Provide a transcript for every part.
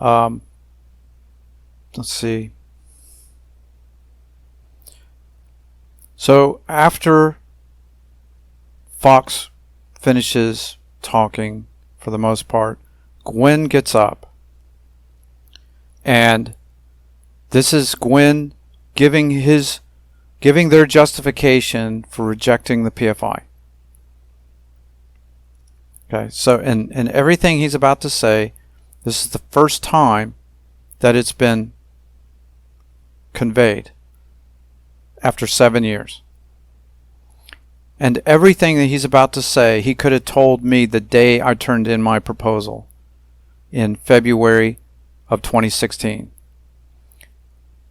Let's see. So after Fox finishes talking, for the most part, Gwen gets up, and this is Gwen giving their justification for rejecting the PFI. Okay, so in everything he's about to say, this is the first time that it's been conveyed after 7 years. And everything that he's about to say, he could have told me the day I turned in my proposal in February of 2016.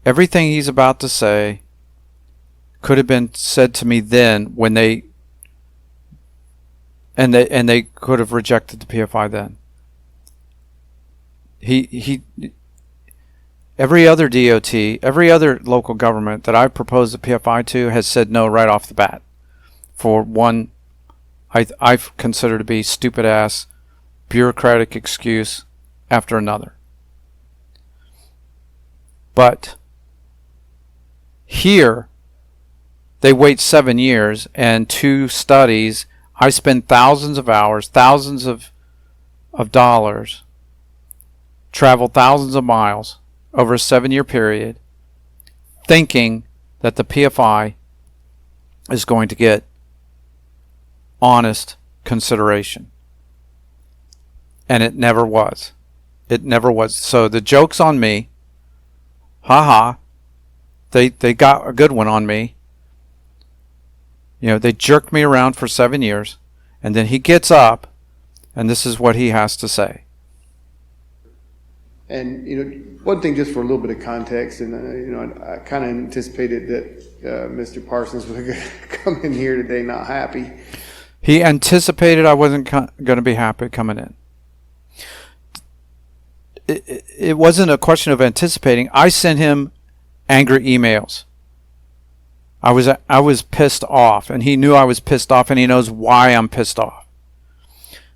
Everything he's about to say could have been said to me then when they could have rejected the PFI then. Every other DOT, every other local government that I've proposed the PFI to has said no right off the bat for one I've considered to be stupid ass bureaucratic excuse after another. But here they wait 7 years and 2 studies. I spend thousands of hours, thousands of dollars, travel thousands of miles over a 7-year period, thinking that the PFI is going to get honest consideration. And it never was. It never was. So the joke's on me. Haha. They got a good one on me. You know, they jerked me around for 7 years, and then he gets up, and this is what he has to say. And, you know, one thing just for a little bit of context, and, you know, I kind of anticipated that Mr. Parsons was going to come in here today not happy. He anticipated I wasn't going to be happy coming in. It wasn't a question of anticipating. I sent him angry emails. I was pissed off, and he knew I was pissed off, and he knows why I'm pissed off.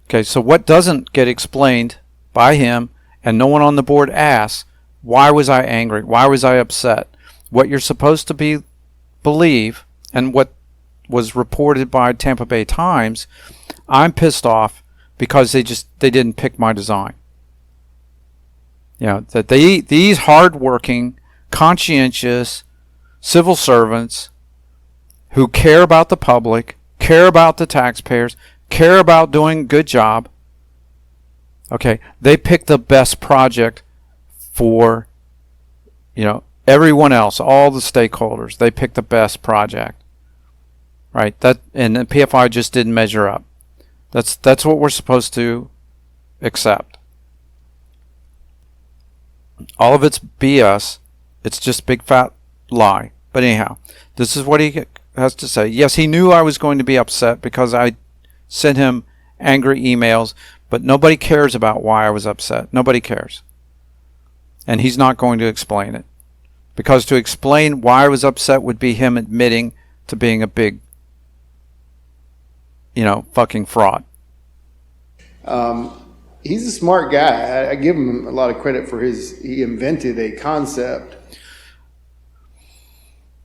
Okay, so what doesn't get explained by him, and no one on the board asks, why was I angry? Why was I upset? What you're supposed to believe, and what was reported by Tampa Bay Times, I'm pissed off because they didn't pick my design. You know, that these hardworking, conscientious civil servants who care about the public, care about the taxpayers, care about doing a good job, okay, they pick the best project for, you know, everyone else, all the stakeholders. They pick the best project, right? And the PFI just didn't measure up. That's what we're supposed to accept. All of it's BS. It's just big fat lie. But anyhow, this is what he has to say. Yes, he knew I was going to be upset because I sent him angry emails, but nobody cares about why I was upset. Nobody cares. And he's not going to explain it. Because to explain why I was upset would be him admitting to being a big, you know, fucking fraud. He's a smart guy. I give him a lot of credit for he invented a concept.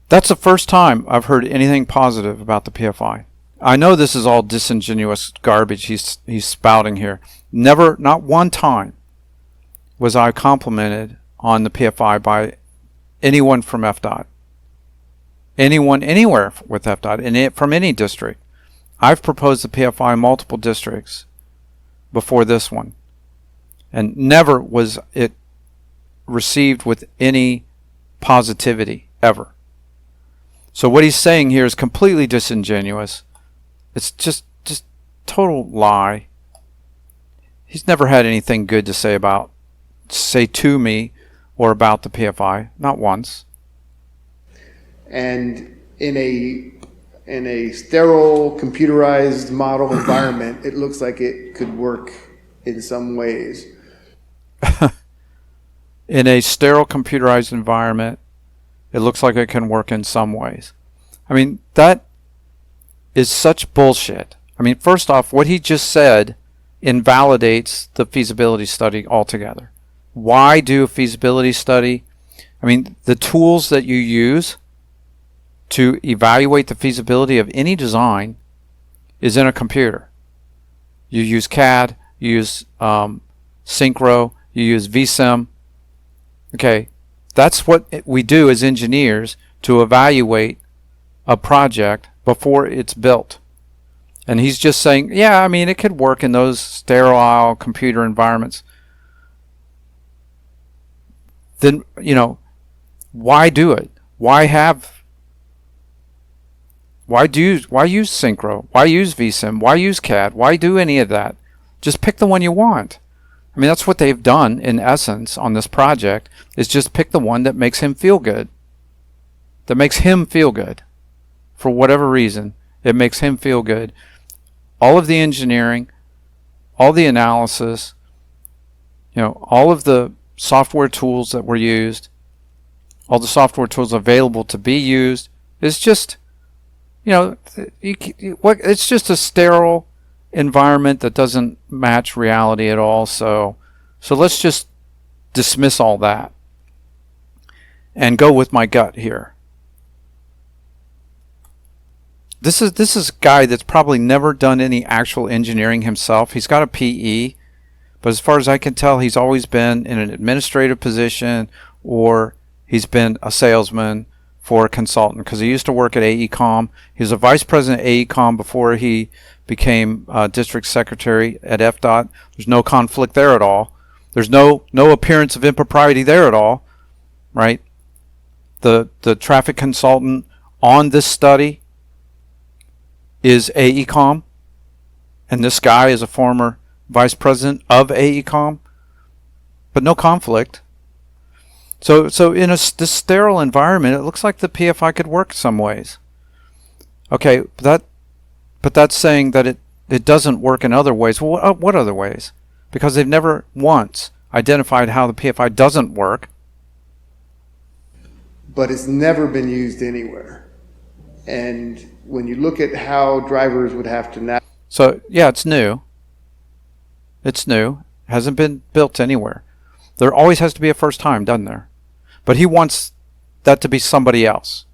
That's the first time I've heard anything positive about the PFI. I know this is all disingenuous garbage he's spouting here. Never, not one time was I complimented on the PFI by anyone from FDOT. Anyone, anywhere with FDOT, and from any district. I've proposed the PFI in multiple districts before this one, and never was it received with any positivity ever. So what he's saying here is completely disingenuous. It's just total lie. He's never had anything good to say to me or about the PFI, not once. And in a sterile, computerized model environment, it looks like it could work in some ways. In a sterile, computerized environment, it looks like it can work in some ways. I mean, that is such bullshit. I mean, first off, what he just said invalidates the feasibility study altogether. why do a feasibility study? I mean, the tools that you use to evaluate the feasibility of any design is in a computer. You use CAD, you use Synchro, you use vSim. Okay, that's what we do as engineers to evaluate a project before it's built. And he's just saying, yeah, I mean, it could work in those sterile computer environments. Then, why do it? Why use Synchro? Why use vSim? Why use CAD? Why do any of that? Just pick the one you want. I mean, that's what they've done in essence on this project, is just pick the one that makes him feel good. That makes him feel good. For whatever reason, it makes him feel good. All of the engineering, all the analysis, all of the software tools that were used, all the software tools available to be used, is just, it's just a sterile environment that doesn't match reality at all. So let's just dismiss all that and go with my gut here. This is a guy that's probably never done any actual engineering himself. He's got a PE, but as far as I can tell, he's always been in an administrative position, or he's been a salesman for a consultant, because he used to work at AECOM. He was a vice president at AECOM before he became district secretary at FDOT. There's no conflict there at all. There's no appearance of impropriety there at all, right? The traffic consultant on this study is AECOM, and this guy is a former vice president of AECOM, but no conflict. So in this sterile environment, it looks like the PFI could work some ways. Okay, but that's saying that it doesn't work in other ways. Well, what other ways? Because they've never once identified how the PFI doesn't work. But it's never been used anywhere. And when you look at how drivers would have to navigate. So, yeah, it's new. It's new. Hasn't been built anywhere. There always has to be a first time, doesn't there? But he wants that to be somebody else.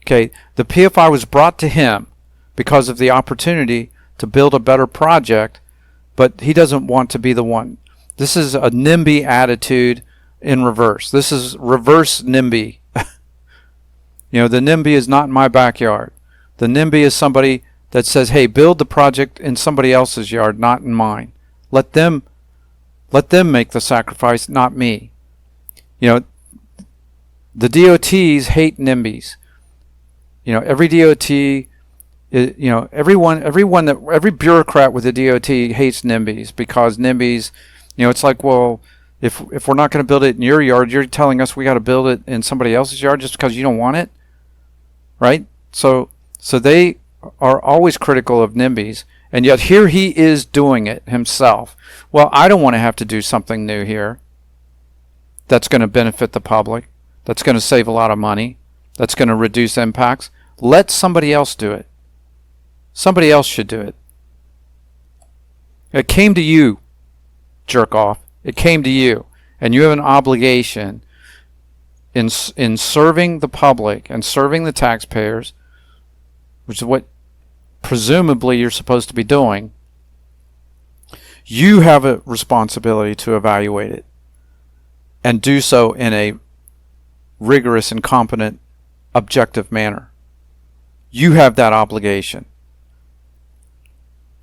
Okay, the PFI was brought to him because of the opportunity to build a better project, but he doesn't want to be the one. This is a NIMBY attitude in reverse. This is reverse NIMBY. The NIMBY is not in my backyard. The NIMBY is somebody that says, hey, build the project in somebody else's yard, not in mine. Let them make the sacrifice, not me. The DOTs hate NIMBYs. Every DOT, every bureaucrat with the DOT hates NIMBYs, because NIMBYs, it's like, well, if we're not going to build it in your yard, you're telling us we got to build it in somebody else's yard just because you don't want it, right? So they are always critical of NIMBYs, and yet here he is doing it himself. Well, I don't want to have to do something new here that's going to benefit the public, that's going to save a lot of money, that's going to reduce impacts. Let somebody else do it. Somebody else should do it. It came to you, jerk off. It came to you, and you have an obligation in serving the public and serving the taxpayers, which is what presumably you're supposed to be doing. You have a responsibility to evaluate it and do so in a rigorous and competent, objective manner. You have that obligation.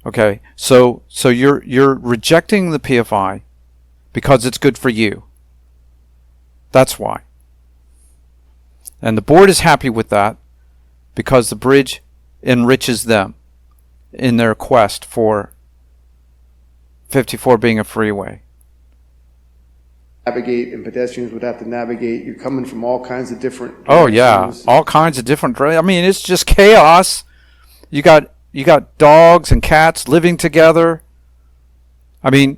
Okay, so you're rejecting the PFI because it's good for you. That's why. And the board is happy with that because the bridge enriches them in their quest for 54 being a freeway. Navigate, and pedestrians would have to navigate. You're coming from all kinds of different directions. Oh yeah, all kinds of different. I mean, it's just chaos. You got dogs and cats living together. I mean,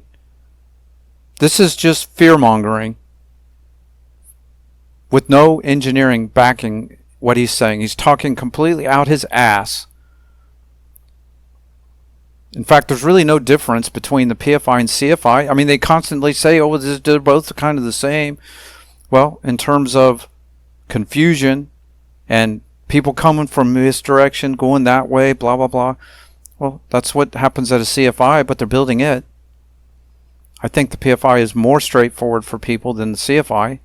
this is just fear-mongering with no engineering backing what he's saying. He's talking completely out his ass. In fact, there's really no difference between the PFI and CFI. I mean, they constantly say, oh, they're both kind of the same. Well, in terms of confusion and people coming from misdirection, going that way, blah, blah, blah. Well, that's what happens at a CFI, but they're building it. I think the PFI is more straightforward for people than the CFI.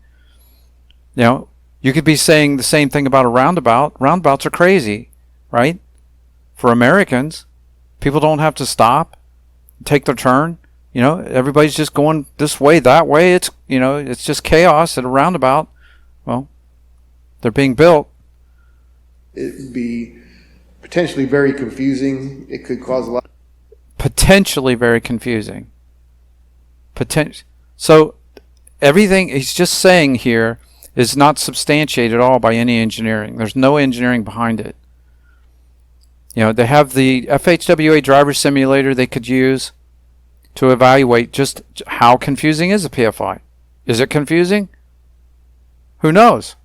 You know, you could be saying the same thing about a roundabout. Roundabouts are crazy, right? For Americans, people don't have to stop, take their turn. You know, everybody's just going this way, that way. It's, you know, it's just chaos at a roundabout. Well, they're being built. It'd be potentially very confusing. It could cause a lot. Potentially very confusing. So everything he's just saying here is not substantiated at all by any engineering. There's no engineering behind it. You know, they have the FHWA driver simulator they could use to evaluate just how confusing is a PFI. Is it confusing? Who knows?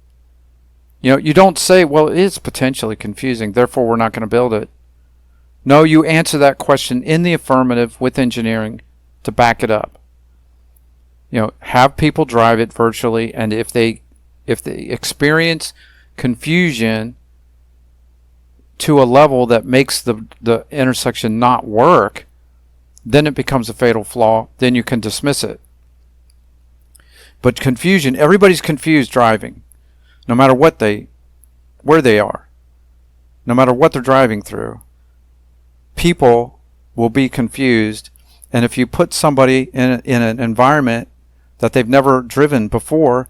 You know, you don't say, well, it is potentially confusing, therefore we're not going to build it. No, you answer that question in the affirmative with engineering to back it up. You know, have people drive it virtually, and if they experience confusion to a level that makes the intersection not work, then it becomes a fatal flaw. Then you can dismiss it. But confusion, everybody's confused driving, no matter where they are, no matter what they're driving through. People will be confused, and if you put somebody in an environment that they've never driven before,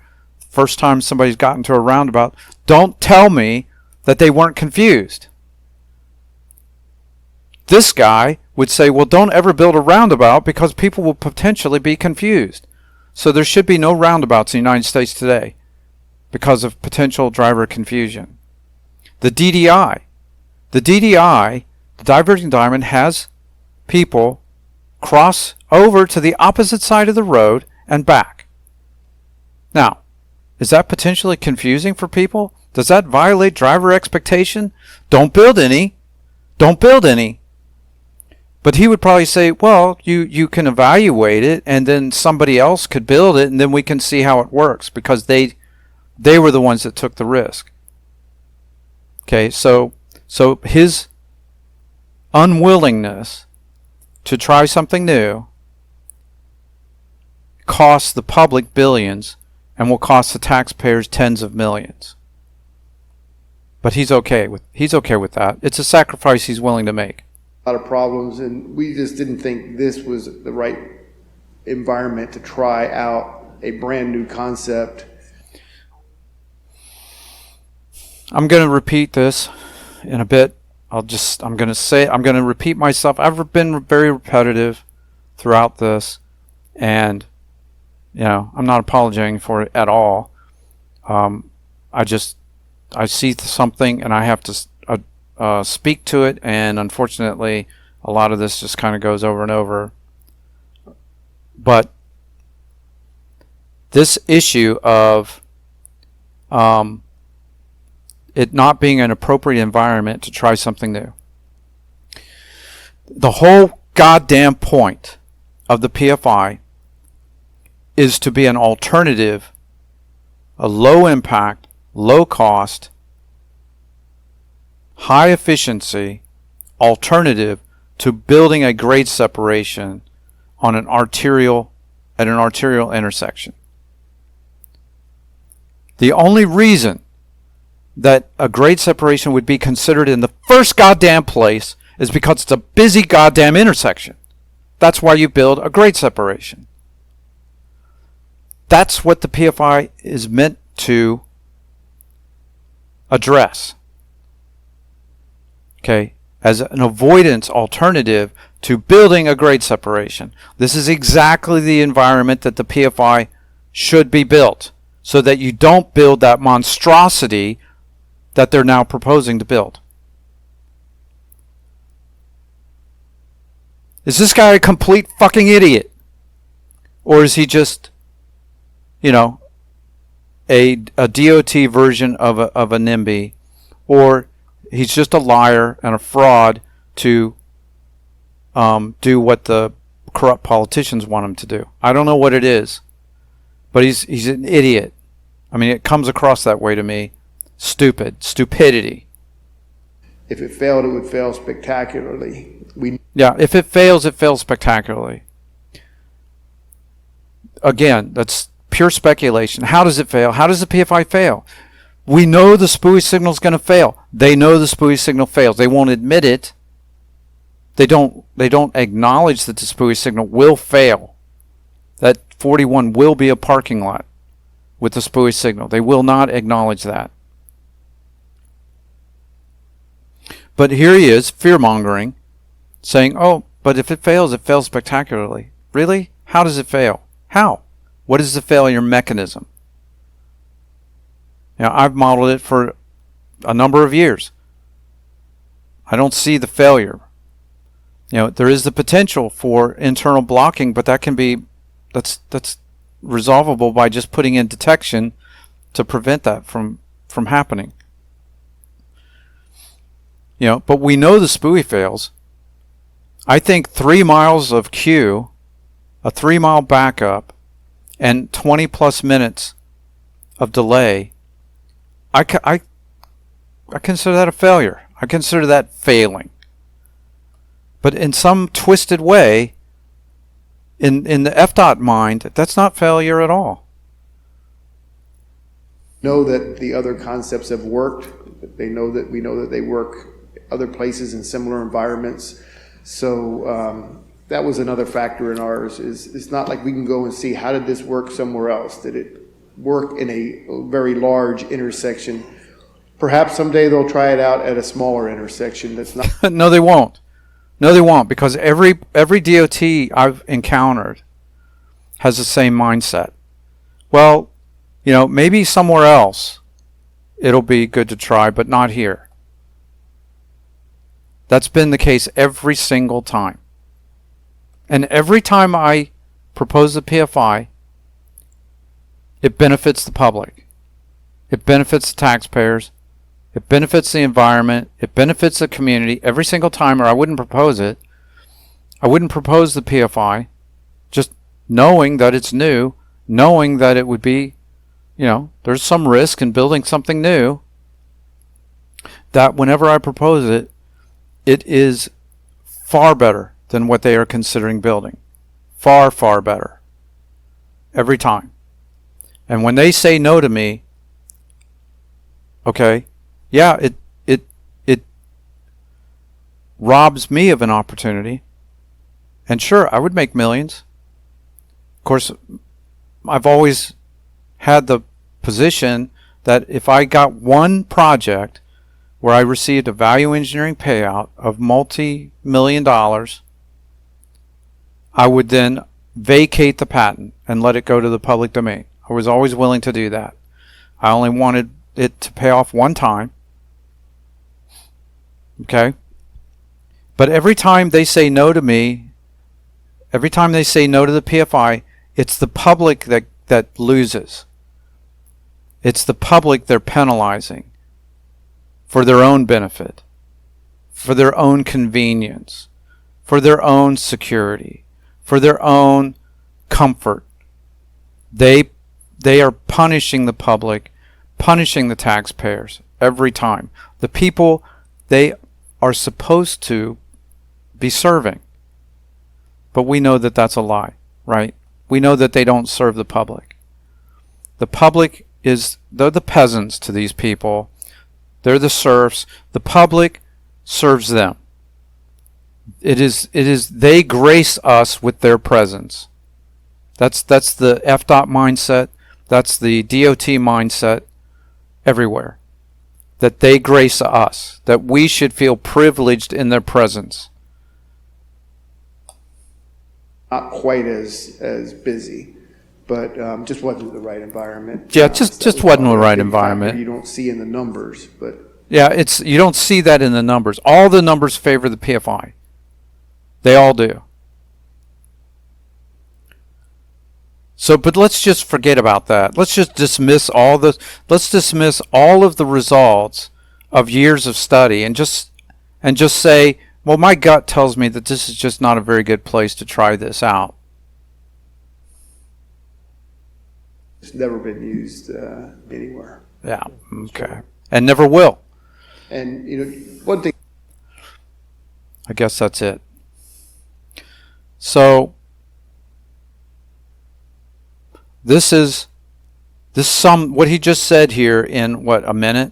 first time somebody's gotten to a roundabout, don't tell me that they weren't confused. This guy would say, well, don't ever build a roundabout because people will potentially be confused. So there should be no roundabouts in the United States today because of potential driver confusion. The DDI, the diverging diamond, has people cross over to the opposite side of the road and back. Now, is that potentially confusing for people? Does that violate driver expectation? Don't build any. Don't build any. But he would probably say, well, you can evaluate it, and then somebody else could build it, and then we can see how it works, because they were the ones that took the risk. Okay, so his unwillingness to try something new costs the public billions and will cost the taxpayers tens of millions. But he's okay with that. It's a sacrifice he's willing to make. A lot of problems, and we just didn't think this was the right environment to try out a brand new concept. I'm going to repeat this in a bit. I'm going to repeat myself. I've been very repetitive throughout this, and I'm not apologizing for it at all. I see something and I have to speak to it, and unfortunately a lot of this just kind of goes over and over. But this issue of it not being an appropriate environment to try something new, the whole goddamn point of the PFI is to be an alternative, a low impact, low cost, high efficiency alternative to building a grade separation on an arterial intersection. The only reason that a grade separation would be considered in the first goddamn place is because it's a busy goddamn intersection. That's why you build a grade separation. That's what the PFI is meant to address. Okay, as an avoidance alternative to building a grade separation. This is exactly the environment that the PFI should be built, so that you don't build that monstrosity that they're now proposing to build. Is this guy a complete fucking idiot? Or is he just, a DOT version of a NIMBY? Or he's just a liar and a fraud to do what the corrupt politicians want him to do. I don't know what it is, but he's an idiot. I mean, it comes across that way to me. Stupidity. If it failed, it would fail spectacularly. Yeah, if it fails spectacularly. Again, that's pure speculation. How does it fail? How does the PFI fail? We know the SPUI signal is going to fail. They know the SPUI signal fails. They won't admit it. They don't acknowledge that the SPUI signal will fail. That 41 will be a parking lot with the SPUI signal. They will not acknowledge that. But here he is, fear-mongering, saying, oh, but if it fails spectacularly. Really? How does it fail? How? What is the failure mechanism? Now, I've modeled it for a number of years. I don't see the failure. There is the potential for internal blocking, but that's resolvable by just putting in detection to prevent that from happening. But we know the SPUI fails. I think 3 miles of queue, a 3-mile backup, and 20 plus minutes of delay, I consider that a failure. I consider that failing. But in some twisted way, in the FDOT mind, that's not failure at all. Know that the other concepts have worked. We know that they work other places in similar environments. So that was another factor in ours. It's not like we can go and see how did this work somewhere else. Did it work in a very large intersection? Perhaps someday they'll try it out at a smaller intersection. That's not. No, they won't. No, they won't, because every DOT I've encountered has the same mindset. Well, maybe somewhere else it'll be good to try, but not here. That's been the case every single time. And every time I propose the PFI, it benefits the public. It benefits the taxpayers. It benefits the environment. It benefits the community every single time, or I wouldn't propose it. I wouldn't propose the PFI, just knowing that it's new, knowing that it would be, there's some risk in building something new, that whenever I propose it, it is far better than what they are considering building. Far, far better. Every time. And when they say no to me, okay, yeah, it robs me of an opportunity. And sure, I would make millions. Of course, I've always had the position that if I got one project where I received a value engineering payout of multi-million dollars, I would then vacate the patent and let it go to the public domain. I was always willing to do that. I only wanted it to pay off one time. Okay? But every time they say no to me, every time they say no to the PFI, it's the public that loses. It's the public they're penalizing for their own benefit, for their own convenience, for their own security, for their own comfort. They are punishing the public, punishing the taxpayers every time. The people they are supposed to be serving. But we know that that's a lie, right? We know that they don't serve the public. The public they're the peasants to these people. They're the serfs. The public serves them. It is they grace us with their presence. That's the FDOT mindset. That's the DOT mindset everywhere. That they grace us. That we should feel privileged in their presence. Not quite as busy, but just wasn't the right environment. Yeah, just wasn't the right environment. You don't see in the numbers, but yeah, you don't see that in the numbers. All the numbers favor the PFI. They all do. So, but let's just forget about that. Let's just dismiss all of the results of years of study and just say Well, my gut tells me that this is just not a very good place to try this out. It's never been used anywhere. Yeah, okay. And never will. And, you know, one thing. I guess that's it. So, this what he just said here in, what, a minute?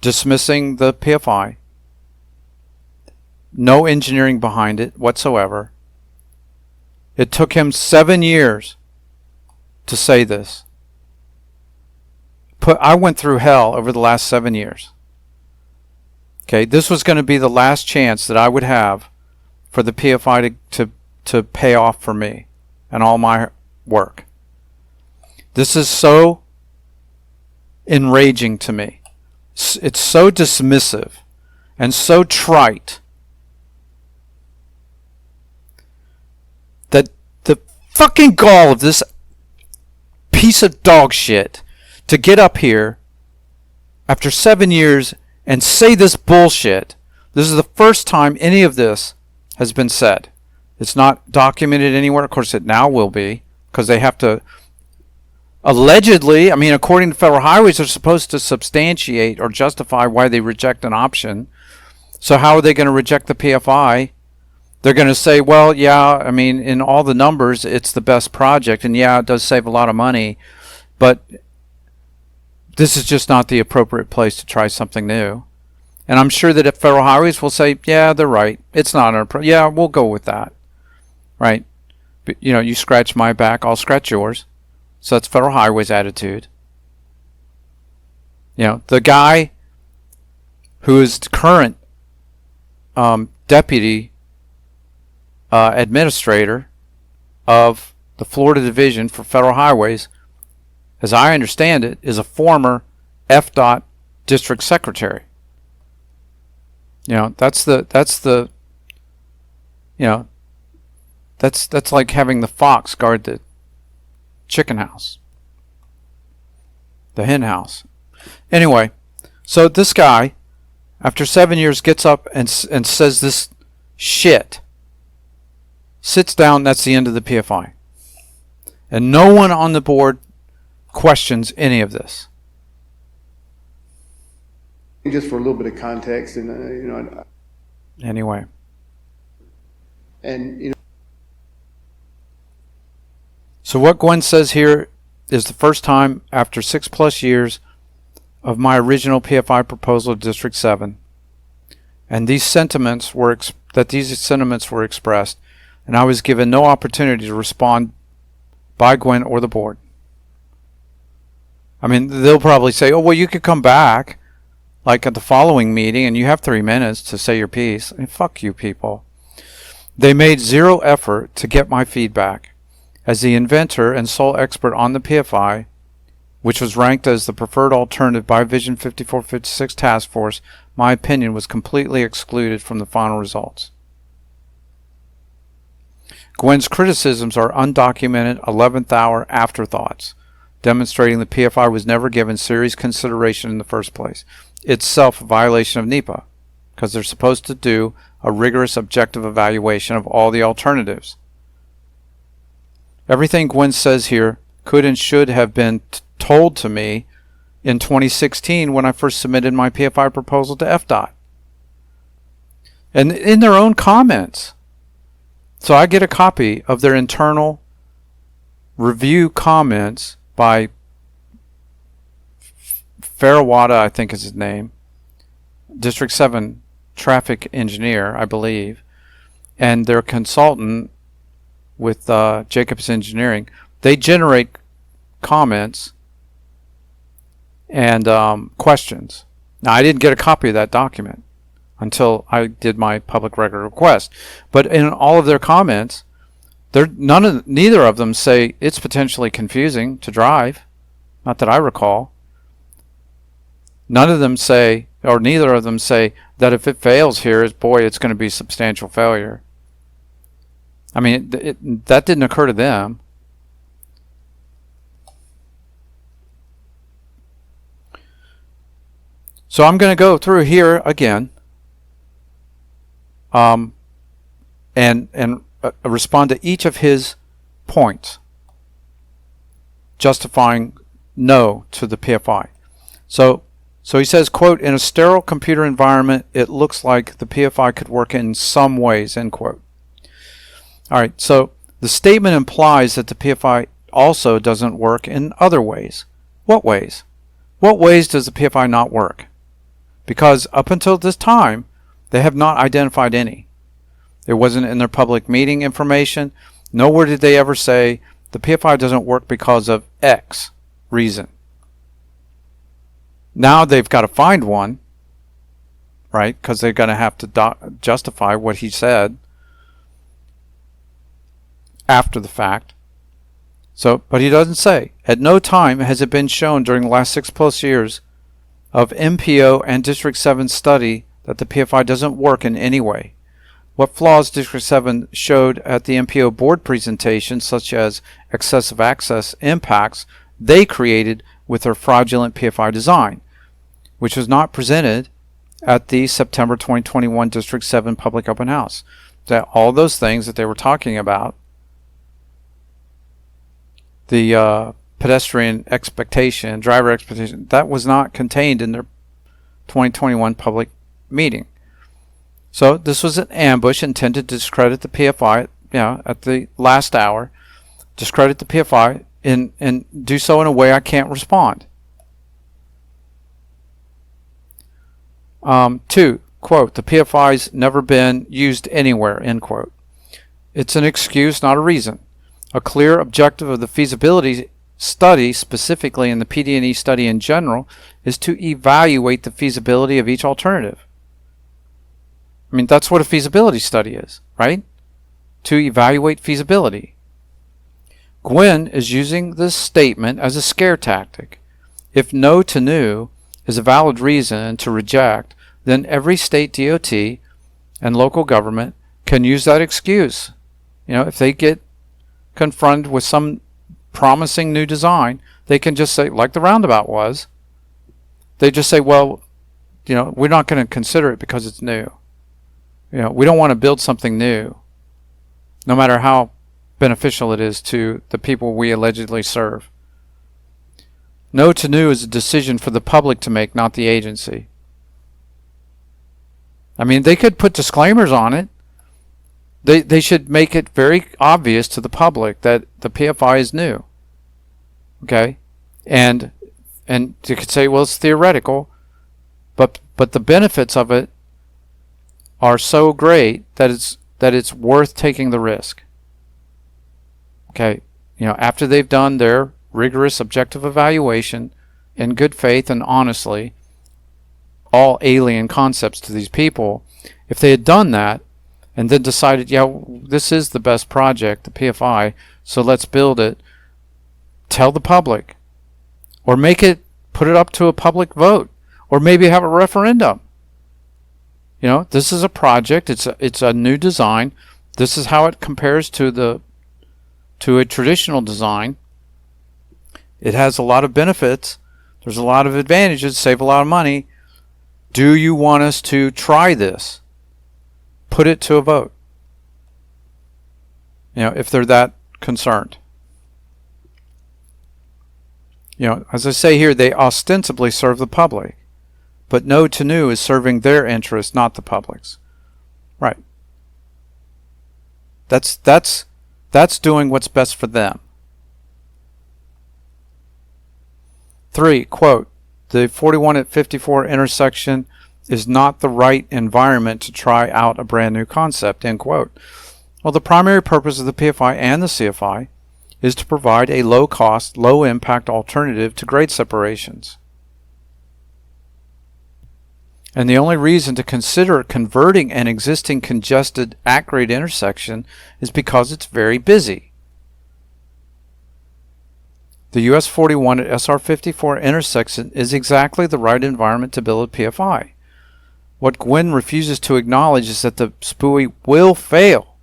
Dismissing the PFI. No engineering behind it whatsoever. It took him 7 years to say this. I went through hell over the last 7 years. Okay, this was going to be the last chance that I would have for the PFI to pay off for me and all my work. This is so enraging to me. It's so dismissive and so trite that the fucking gall of this piece of dog shit to get up here after 7 years and say this bullshit. This is the first time any of this has been said. It's not documented anywhere. Of course, it now will be, because they have to allegedly, I mean, according to federal highways, they're supposed to substantiate or justify why they reject an option. So how are they going to reject the PFI? They're going to say, well, yeah, I mean, in all the numbers, it's the best project, and yeah, it does save a lot of money, but this is just not the appropriate place to try something new. And I'm sure that if federal highways will say, yeah, they're right, it's not yeah, we'll go with that, right? But, you know, you scratch my back, I'll scratch yours. So that's federal highways attitude. You know, the guy who is current deputy administrator of the Florida Division for Federal Highways, as I understand it, is a former FDOT District Secretary. You know, that's like having the fox guard the chicken house, the hen house. Anyway, so this guy, after 7 years, gets up and says this shit, sits down, that's the end of the PFI. And no one on the board questions any of this. Just for a little bit of context, and you know. Anyway. And you know. So what Gwen says here is the first time after 6+ years of my original PFI proposal to District 7, and these sentiments were expressed, and I was given no opportunity to respond by Gwen or the board. I mean, they'll probably say, oh, well, you could come back like at the following meeting and you have 3 minutes to say your piece. I mean, fuck you people. They made zero effort to get my feedback. As the inventor and sole expert on the PFI, which was ranked as the preferred alternative by Vision 5456 Task Force, my opinion was completely excluded from the final results. Gwen's criticisms are undocumented 11th hour afterthoughts, demonstrating the PFI was never given serious consideration in the first place. Itself a violation of NEPA, because they're supposed to do a rigorous objective evaluation of all the alternatives. Everything Gwen says here could and should have been told to me in 2016 when I first submitted my PFI proposal to FDOT. And in their own comments. So I get a copy of their internal review comments by Farawada, I think is his name, District 7 traffic engineer, I believe, and their consultant with Jacobs Engineering. They generate comments and questions. Now, I didn't get a copy of that document until I did my public record request. But in all of their comments, neither of them say it's potentially confusing to drive. Not that I recall. None of them say, or neither of them say, that if it fails here, it's going to be substantial failure. I mean, that didn't occur to them. So I'm going to go through here again and respond to each of his points, justifying no to the PFI. So he says, quote, in a sterile computer environment, it looks like the PFI could work in some ways, end quote. All right, so the statement implies that the PFI also doesn't work in other ways. What ways? What ways does the PFI not work? Because up until this time, they have not identified any. It wasn't in their public meeting information. Nowhere did they ever say the PFI doesn't work because of X reason. Now they've got to find one, right? Because they're going to have to justify what he said after the fact. So, but he doesn't say. At no time has it been shown during the last 6+ years of MPO and District 7 study that the PFI doesn't work in any way. What flaws District 7 showed at the MPO board presentation, such as excessive access impacts, they created with their fraudulent PFI design, which was not presented at the September 2021 District 7 Public Open House. That all those things that they were talking about, the pedestrian expectation, driver expectation, that was not contained in their 2021 public meeting. So this was an ambush intended to discredit the PFI, at the last hour, discredit the PFI and do so in a way I can't respond. 2, quote, the PFI's never been used anywhere, end quote. It's an excuse, not a reason. A clear objective of the feasibility study, specifically in the PD&E study in general, is to evaluate the feasibility of each alternative. I mean, that's what a feasibility study is, right? To evaluate feasibility. Gwynn is using this statement as a scare tactic. If no to new is a valid reason to reject, then every state DOT and local government can use that excuse. If they get confronted with some promising new design, they can just say, like the roundabout was, they just say, well, we're not going to consider it because it's new. We don't want to build something new, no matter how beneficial it is to the people we allegedly serve. No to new is a decision for the public to make, not the agency. I mean, they could put disclaimers on it. They should make it very obvious to the public that the PFI is new. Okay? And you could say, well, it's theoretical, but the benefits of it are so great that it's worth taking the risk. Okay? After they've done their rigorous objective evaluation in good faith and honestly, all alien concepts to these people, if they had done that and then decided, this is the best project, the PFI, so let's build it, tell the public, or put it up to a public vote, or maybe have a referendum. This is a project, it's a new design, this is how it compares to a traditional design. It has a lot of benefits, there's a lot of advantages, save a lot of money. Do you want us to try this? Put it to a vote. If they're that concerned. As I say here, they ostensibly serve the public, but no to new is serving their interests, not the public's. Right. That's doing what's best for them. 3, quote, the 41 at 54 intersection is not the right environment to try out a brand new concept, end quote. Well, the primary purpose of the PFI and the CFI is to provide a low-cost, low-impact alternative to grade separations. And the only reason to consider converting an existing congested at-grade intersection is because it's very busy. The US 41 at SR 54 intersection is exactly the right environment to build a PFI. What Gwynn refuses to acknowledge is that the SPUI will fail,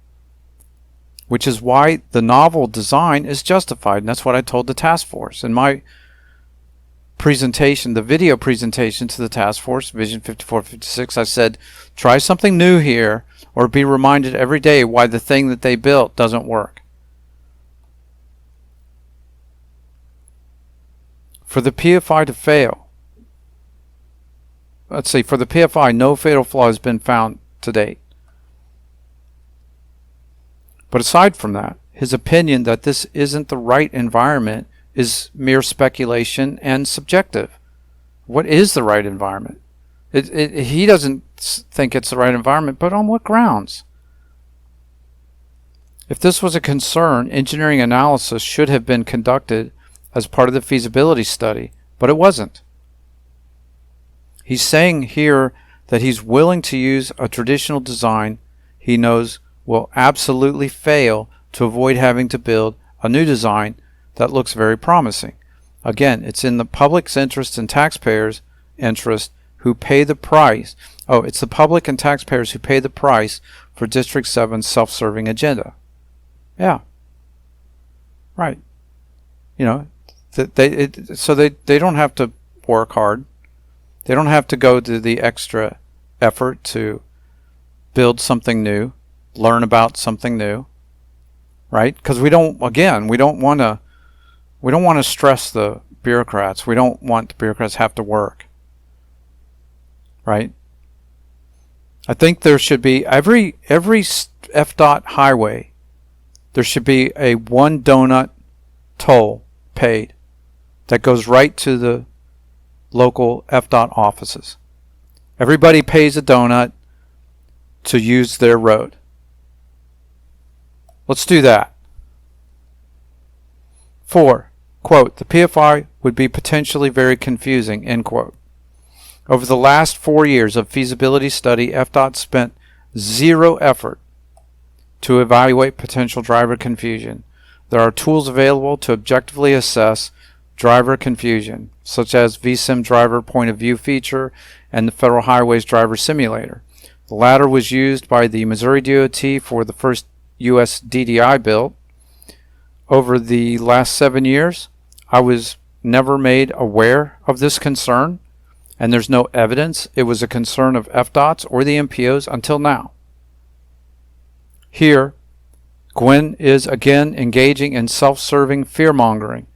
which is why the novel design is justified, and that's what I told the task force. In my presentation, the video presentation to the task force, Vision 5456, I said, try something new here, or be reminded every day why the thing that they built doesn't work. For the PFI to fail, let's see, for the PFI, no fatal flaw has been found to date. But aside from that, his opinion that this isn't the right environment is mere speculation and subjective. What is the right environment? He doesn't think it's the right environment, but on what grounds? If this was a concern, engineering analysis should have been conducted as part of the feasibility study, but it wasn't. He's saying here that he's willing to use a traditional design he knows will absolutely fail to avoid having to build a new design that looks very promising. Again, it's in the public's interest and taxpayers' interest who pay the price. Oh, it's the public and taxpayers who pay the price for District 7's self-serving agenda. Yeah. Right. You know, so they don't have to work hard. They don't have to go to the extra effort to build something new, learn about something new, right? Because we don't want to stress the bureaucrats. We don't want the bureaucrats to have to work, right? I think there should be every FDOT highway, there should be a 1 donut toll paid that goes right to the local FDOT offices. Everybody pays a donut to use their road. Let's do that. 4, quote, the PFI would be potentially very confusing, end quote. Over the last 4 years of feasibility study, FDOT spent 0 effort to evaluate potential driver confusion. There are tools available to objectively assess driver confusion, such as VSIM driver point of view feature and the Federal Highways driver simulator. The latter was used by the Missouri DOT for the first U.S. DDI built. Over the last 7 years, I was never made aware of this concern, and there's no evidence it was a concern of FDOT's or the MPO's until now. Here, Gwen is again engaging in self-serving fear-mongering.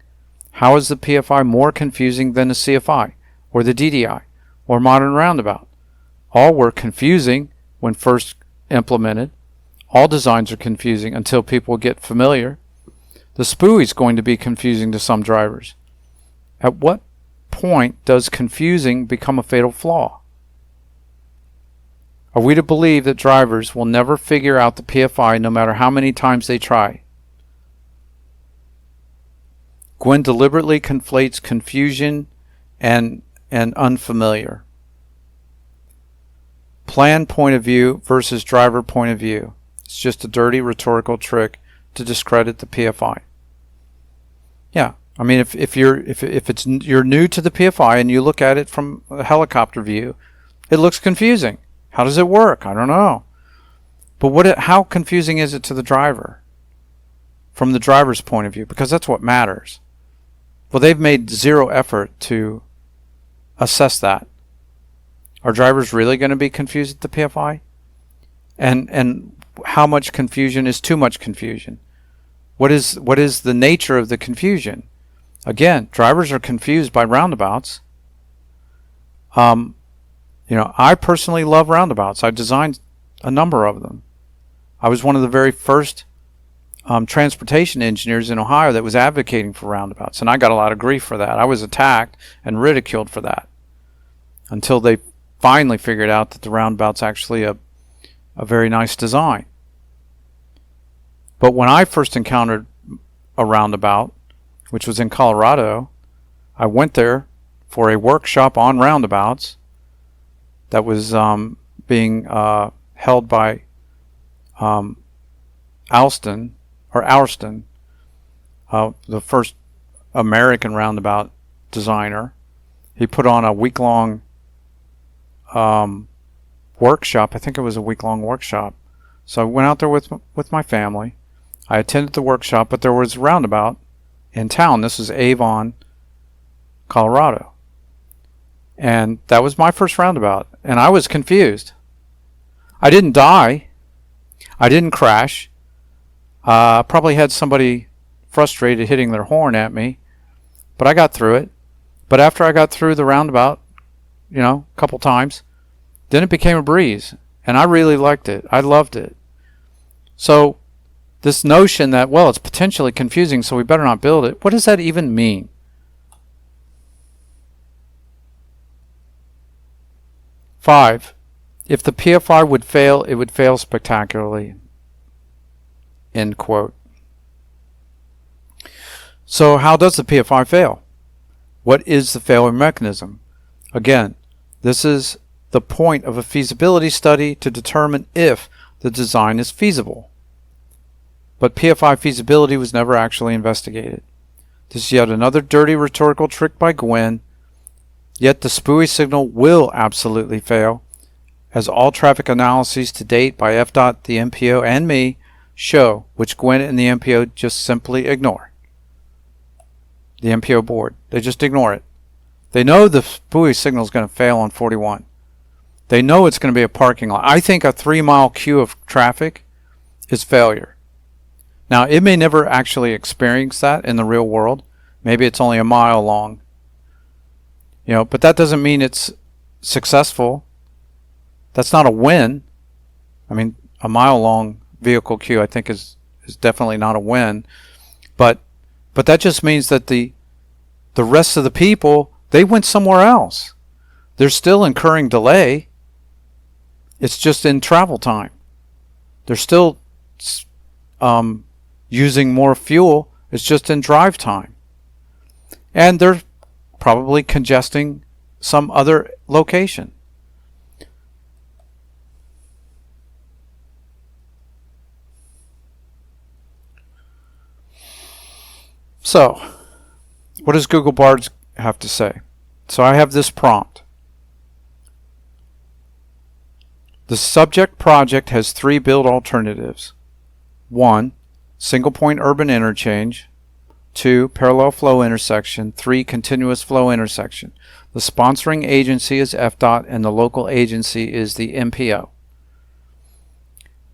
How is the PFI more confusing than the CFI, or the DDI, or modern roundabout? All were confusing when first implemented. All designs are confusing until people get familiar. The SPUI is going to be confusing to some drivers. At what point does confusing become a fatal flaw? Are we to believe that drivers will never figure out the PFI no matter how many times they try? Gwen deliberately conflates confusion and unfamiliar. Plan point of view versus driver point of view. It's just a dirty rhetorical trick to discredit the PFI. Yeah, I mean, if you're new to the PFI and you look at it from a helicopter view, it looks confusing. How does it work? I don't know. But how confusing is it to the driver from the driver's point of view? Because that's what matters. Well, they've made 0 effort to assess that. Are drivers really going to be confused at the PFI? And how much confusion is too much confusion? What is the nature of the confusion? Again, drivers are confused by roundabouts. I personally love roundabouts. I designed a number of them. I was one of the very first transportation engineers in Ohio that was advocating for roundabouts, and I got a lot of grief for that. I was attacked and ridiculed for that until they finally figured out that the roundabout's actually a very nice design. But when I first encountered a roundabout, which was in Colorado, I went there for a workshop on roundabouts that was being held by Ourston, the first American roundabout designer. He put on a week-long workshop. I think it was a week-long workshop. So I went out there with my family. I attended the workshop, but there was a roundabout in town. This is Avon, Colorado. And that was my first roundabout. And I was confused. I didn't die. I didn't crash. Probably had somebody frustrated hitting their horn at me. But I got through it. But after I got through the roundabout, a couple times, then it became a breeze. And I really liked it. I loved it. So this notion that, well, it's potentially confusing, so we better not build it. What does that even mean? Five, if the PFI would fail, it would fail spectacularly. End quote. So how does the PFI fail? What is the failure mechanism? Again, this is the point of a feasibility study to determine if the design is feasible. But PFI feasibility was never actually investigated. This is yet another dirty rhetorical trick by Gwynn. Yet the SPUI signal will absolutely fail, as all traffic analyses to date by FDOT, the MPO, and me show, which Gwynn and the MPO just simply ignore. The MPO board, they just ignore it. They know the SPUI signal is going to fail on 41. They know it's going to be a parking lot. I think a 3-mile queue of traffic is failure. Now, it may never actually experience that in the real world. Maybe it's only a mile long. But that doesn't mean it's successful. That's not a win. I mean, a mile-long vehicle queue, I think, is definitely not a win. But that just means that the rest of the people, they went somewhere else. They're still incurring delay. It's just in travel time. They're still using more fuel. It's just in drive time. And they're probably congesting some other location. So, what does Google Bard have to say? So I have this prompt. The subject project has 3 build alternatives. 1, single point urban interchange. 2, parallel flow intersection. 3, continuous flow intersection. The sponsoring agency is FDOT and the local agency is the MPO.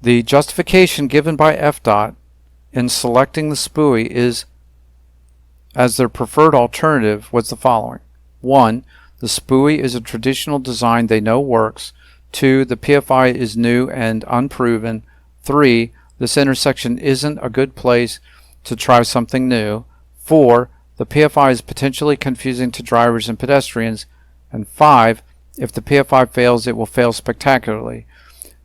The justification given by FDOT in selecting the SPUI is as their preferred alternative was the following. 1, the SPUI is a traditional design they know works. 2, the PFI is new and unproven. 3, this intersection isn't a good place to try something new. 4, the PFI is potentially confusing to drivers and pedestrians. And 5, if the PFI fails, it will fail spectacularly.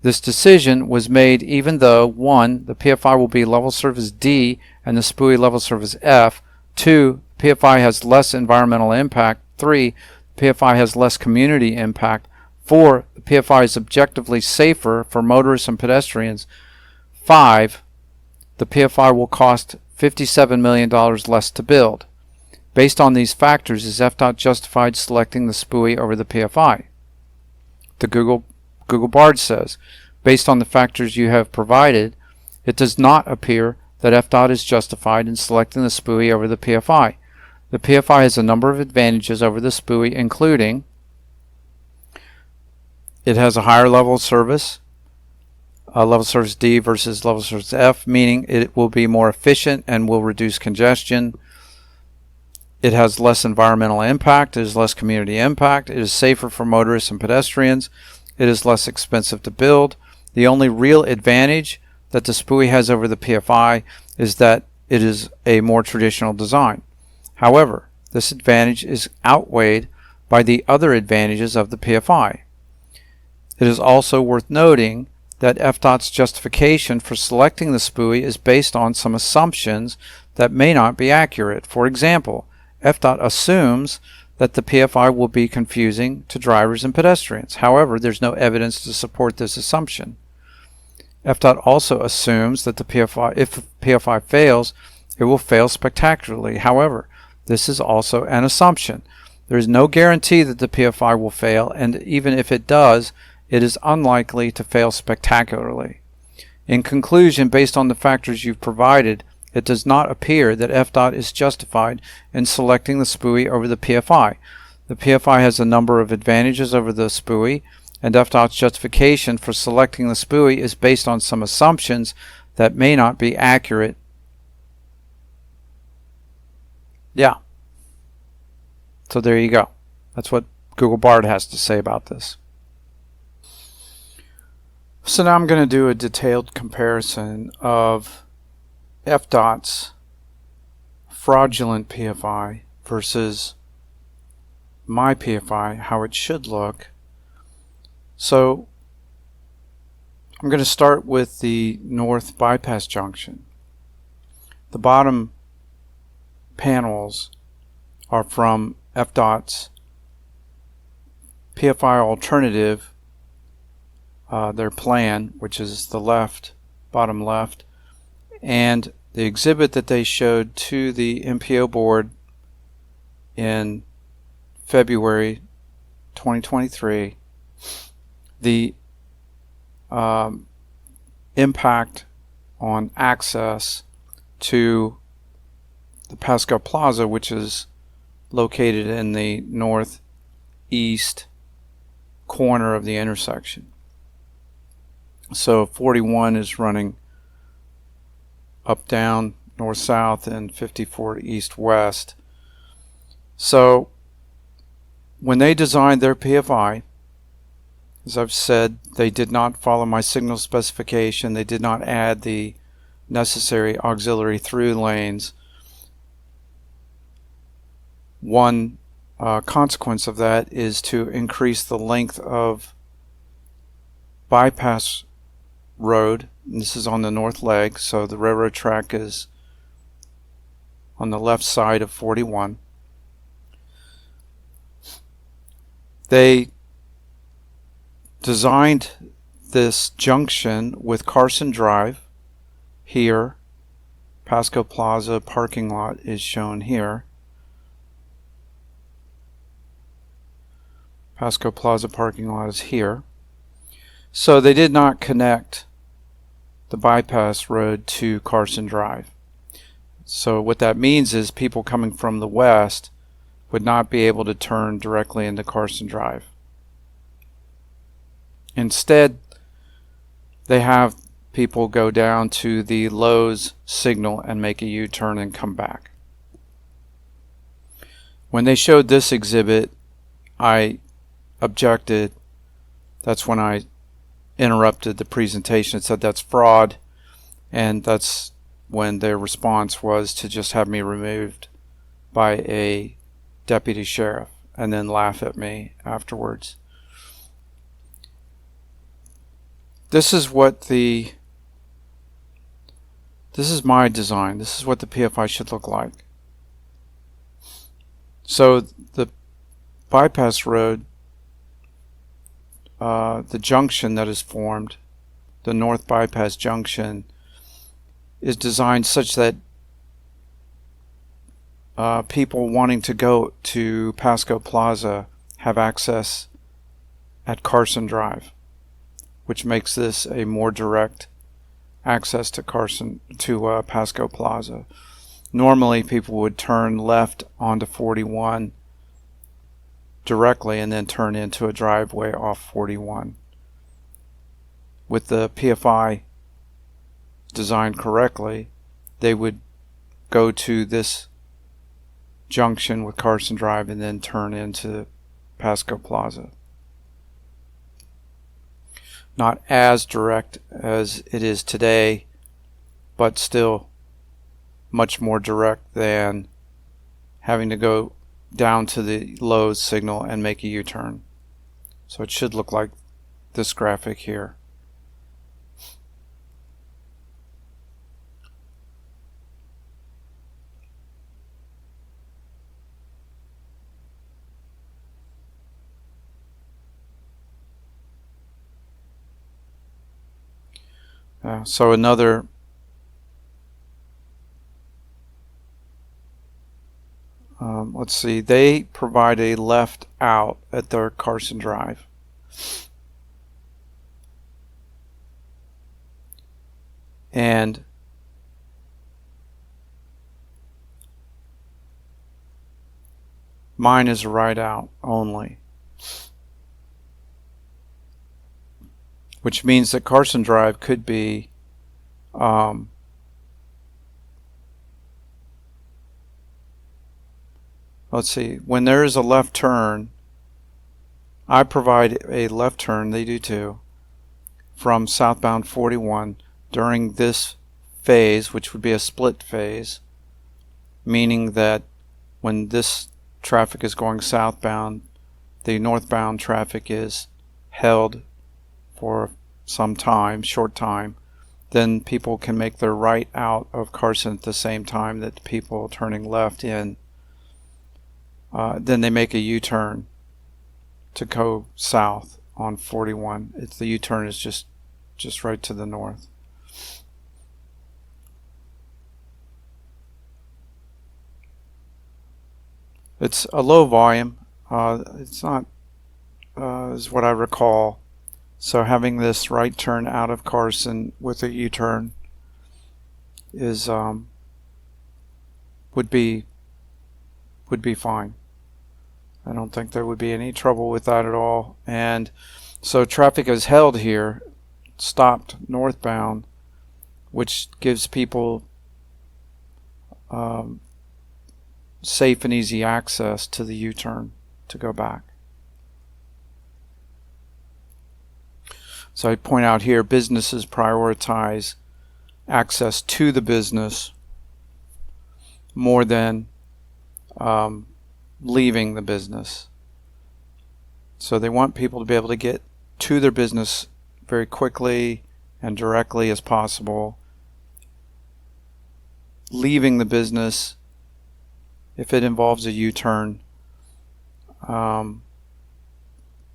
This decision was made even though 1, the PFI will be level service D and the SPUI level service F. 2, PFI has less environmental impact. 3, PFI has less community impact. 4, the PFI is objectively safer for motorists and pedestrians. 5, the PFI will cost $57 million less to build. Based on these factors, is FDOT justified selecting the SPUI over the PFI? The Google Bard says, based on the factors you have provided, it does not appear that FDOT is justified in selecting the SPUI over the PFI. The PFI has a number of advantages over the SPUI, including it has a higher level of service, level service D versus level service F, meaning it will be more efficient and will reduce congestion. It has less environmental impact. It has less community impact. It is safer for motorists and pedestrians. It is less expensive to build. The only real advantage that the SPUI has over the PFI is that it is a more traditional design. However, this advantage is outweighed by the other advantages of the PFI. It is also worth noting that FDOT's justification for selecting the SPUI is based on some assumptions that may not be accurate. For example, FDOT assumes that the PFI will be confusing to drivers and pedestrians. However, there's no evidence to support this assumption. FDOT also assumes that if the PFI fails, it will fail spectacularly. However, this is also an assumption. There is no guarantee that the PFI will fail, and even if it does, it is unlikely to fail spectacularly. In conclusion, based on the factors you've provided, it does not appear that FDOT is justified in selecting the SPUI over the PFI. The PFI has a number of advantages over the SPUI, and FDOT's justification for selecting the SPUI is based on some assumptions that may not be accurate. Yeah. So there you go. That's what Google Bard has to say about this. So now I'm going to do a detailed comparison of FDOT's fraudulent PFI versus my PFI, how it should look. So I'm going to start with the north bypass junction. The bottom panels are from FDOT's PFI alternative, their plan, which is the left, bottom left, and the exhibit that they showed to the MPO board in February 2023, the impact on access to the Pasco Plaza, which is located in the northeast corner of the intersection. So 41 is running up, down, north, south, and 54 east, west. So when they designed their PFI, as I've said, they did not follow my signal specification. They did not add the necessary auxiliary through lanes. One consequence of that is to increase the length of bypass road. This is on the north leg, so the railroad track is on the left side of 41. They designed this junction with Carson Drive here. Pasco Plaza parking lot is shown here. Pasco Plaza parking lot is here. So they did not connect the bypass road to Carson Drive. So what that means is people coming from the west would not be able to turn directly into Carson Drive. Instead, they have people go down to the Lowe's signal and make a U-turn and come back. When they showed this exhibit, I objected. That's when I interrupted the presentation and said that's fraud, and that's when their response was to just have me removed by a deputy sheriff and then laugh at me afterwards. This is my design. This is what the PFI should look like. So the bypass road, the junction that is formed, the north bypass junction, is designed such that people wanting to go to Pasco Plaza have access at Carson Drive, which makes this a more direct access to Pasco Plaza. Normally people would turn left onto 41 directly and then turn into a driveway off 41. With the PFI designed correctly, they would go to this junction with Carson Drive and then turn into Pasco Plaza. Not as direct as it is today, but still much more direct than having to go down to the Lowe's signal and make a U-turn. So it should look like this graphic here. So another let's see, they provide a left out at their Carson Drive. And Mine is a right out only, which means that Carson Drive could be let's see, when there is a left turn, I provide a left turn, they do too, from southbound 41 during this phase, which would be a split phase, meaning that when this traffic is going southbound, the northbound traffic is held for some time, short time. Then people can make their right out of Carson at the same time that the people turning left in. Then they make a U-turn to go south on 41. The U-turn is just right to the north. It's a low volume. It's not, is what I recall. So having this right turn out of Carson with a U-turn is would be fine. I don't think there would be any trouble with that at all. And so traffic is held here, stopped northbound, which gives people safe and easy access to the U-turn to go back. So I point out here, businesses prioritize access to the business more than leaving the business. So they want people to be able to get to their business very quickly and directly as possible. Leaving the business, if it involves a U-turn,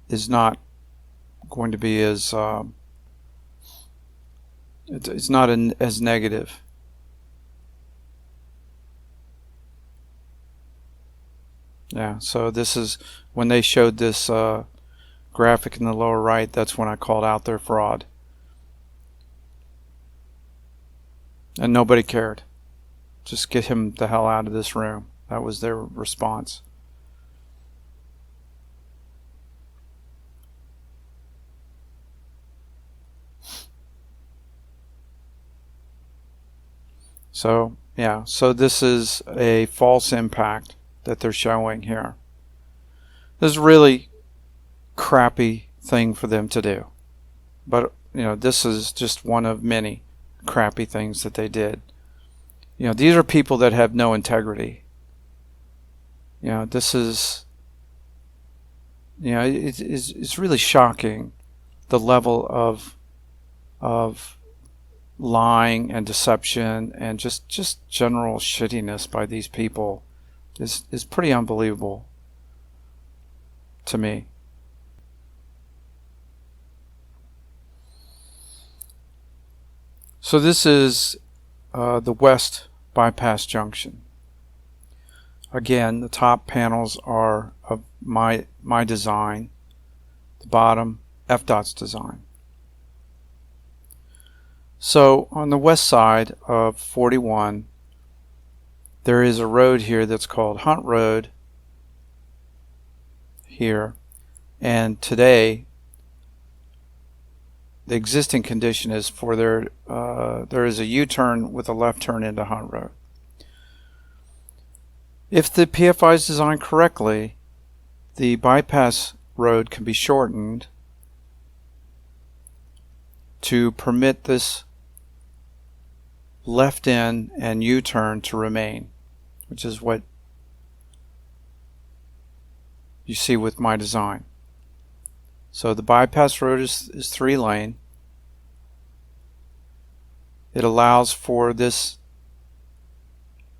is not going to be as it's not as negative. Yeah, so this is when they showed this graphic in the lower right, that's when I called out their fraud. And nobody cared. Just get him the hell out of this room. That was their response. So, yeah, so this is a false impact that they're showing here. This is a really crappy thing for them to do. But, this is just one of many crappy things that they did. These are people that have no integrity. This is, it's really shocking, the level of lying and deception and just general shittiness by these people is pretty unbelievable to me. So this is the west bypass junction. Again, the top panels are of my design, the bottom FDOT's design. So on the west side of 41, there is a road here that's called Hunt Road here, and today the existing condition is for there is a U-turn with a left turn into Hunt Road. If the PFI is designed correctly, the bypass road can be shortened to permit this left in and U-turn to remain, which is what you see with my design. So the bypass road is 3-lane. It allows for this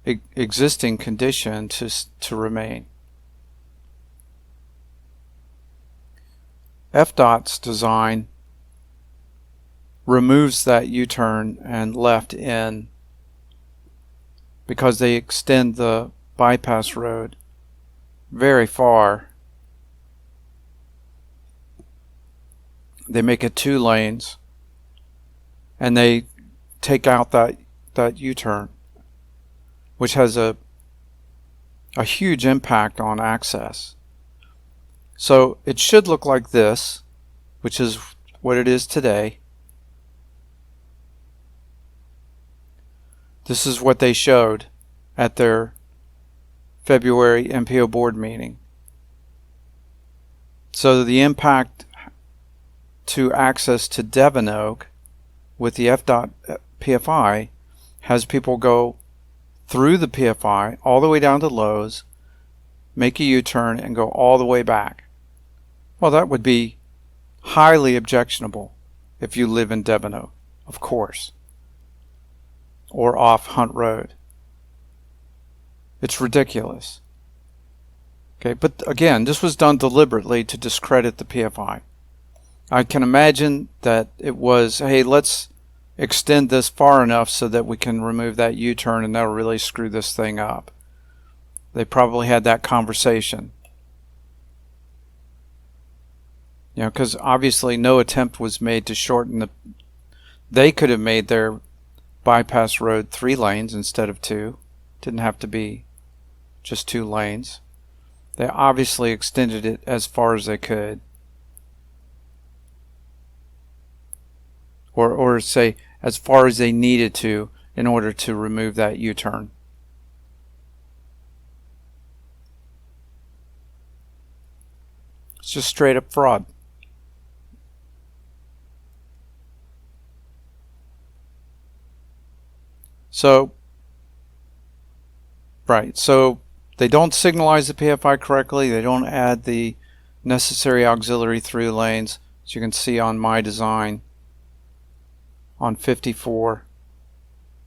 existing condition to remain. FDOT's design removes that U-turn and left in because they extend the bypass road very far. They make it 2 lanes and they take out that U-turn, which has a a huge impact on access. So it should look like this, which is what it is today. This is what they showed at their February MPO board meeting. So the impact to access to Devon Oak with the FDOT PFI has people go through the PFI all the way down to Lowe's, make a U-turn, and go all the way back. Well, that would be highly objectionable if you live in Devon Oak, of course, or off Hunt Road. It's ridiculous. Okay, but again, this was done deliberately to discredit the PFI. I can imagine that it was, hey, let's extend this far enough so that we can remove that U-turn and that'll really screw this thing up. They probably had that conversation. You know, because obviously no attempt was made to shorten the... They could have made their bypass road 3 lanes instead of 2. Didn't have to be just 2 lanes. They obviously extended it as far as they could. Or say as far as they needed to in order to remove that U-turn. It's just straight up fraud. So, right, so they don't signalize the PFI correctly. They don't add the necessary auxiliary through lanes. As you can see on my design, on 54,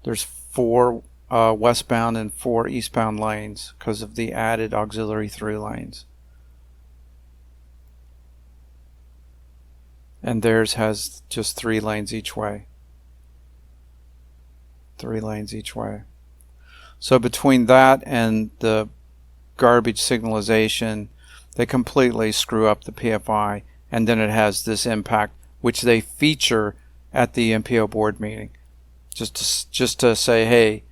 there's 4 westbound and 4 eastbound lanes because of the added auxiliary through lanes. And theirs has just 3 lanes each way. 3 lanes each way. So between that and the garbage signalization, they completely screw up the PFI, and then it has this impact, which they feature at the MPO board meeting, just to say, hey,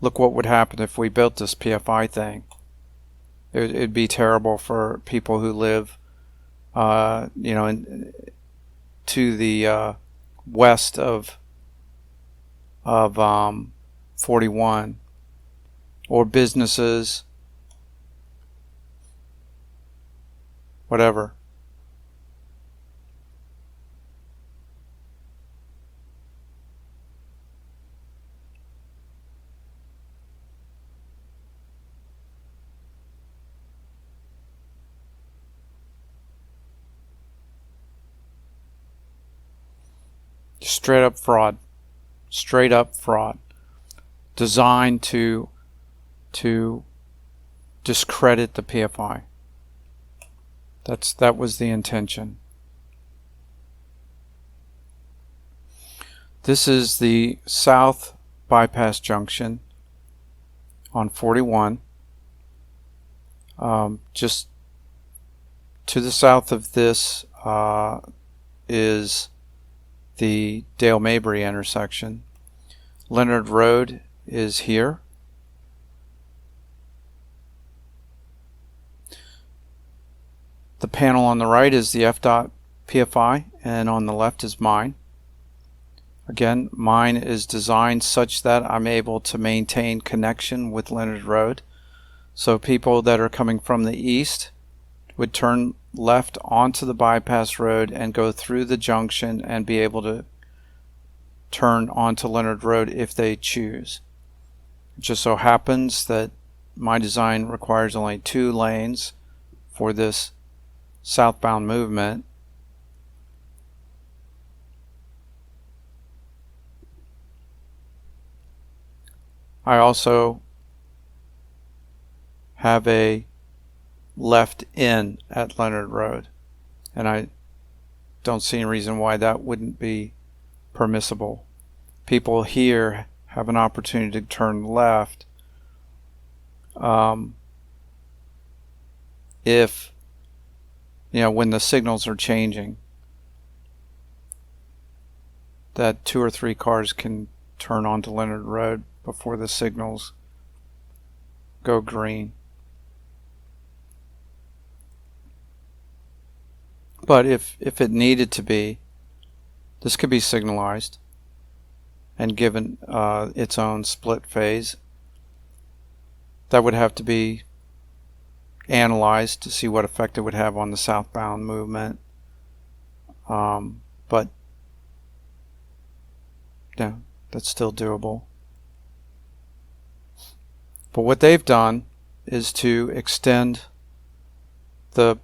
look what would happen if we built this PFI thing. It'd be terrible for people who live, you know, to the west of 41, or businesses, whatever. Straight up fraud. Straight up fraud. Designed to discredit the PFI. That was the intention. This is the south bypass junction on 41. Just to the south of this is the Dale Mabry intersection. Leonard Road is here. The panel on the right is the FDOT PFI, and on the left is mine. Again, mine is designed such that I'm able to maintain connection with Leonard Road. So people that are coming from the east would turn left onto the bypass road and go through the junction and be able to turn onto Leonard Road if they choose. It just so happens that my design requires only 2 lanes for this southbound movement. I also have a left in at Leonard Road, and I don't see any reason why that wouldn't be permissible. People here have an opportunity to turn left if, you know, when the signals are changing, that 2 or 3 cars can turn onto Leonard Road before the signals go green. But if it needed to be, this could be signalized and given its own split phase. That would have to be analyzed to see what effect it would have on the southbound movement. But yeah, that's still doable. But what they've done is to extend the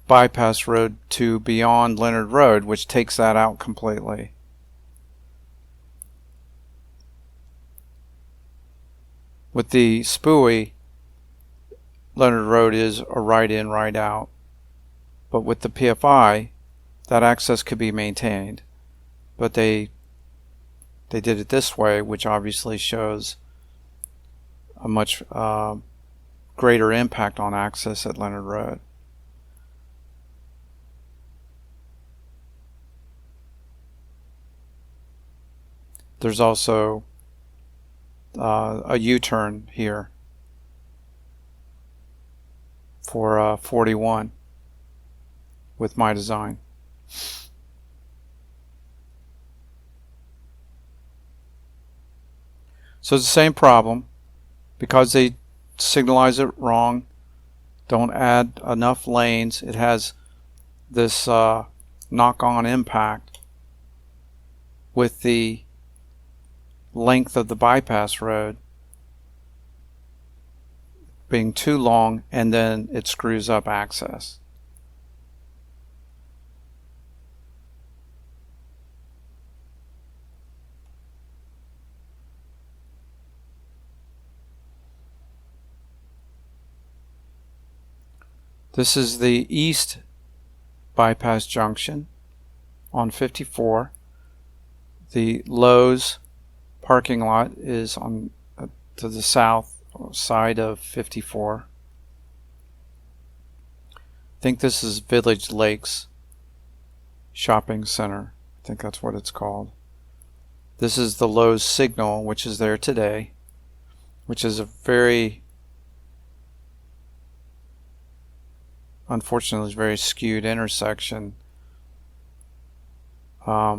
bypass road to beyond Leonard Road, which takes that out completely. With the SPUI, Leonard Road is a right in, right out. But with the PFI, that access could be maintained. But they did it this way, which obviously shows a much greater impact on access at Leonard Road. There's also a U-turn here for 41 with my design. So it's the same problem. Because they signalize it wrong, don't add enough lanes, it has this knock-on impact with the length of the bypass road being too long, and then it screws up access. This is the east bypass junction on 54. The Lowe's parking lot is on to the south side of 54. I think this is Village Lakes Shopping Center. I think that's what it's called. This is the Lowe's signal, which is there today, which is a very, unfortunately, it's a very skewed intersection. But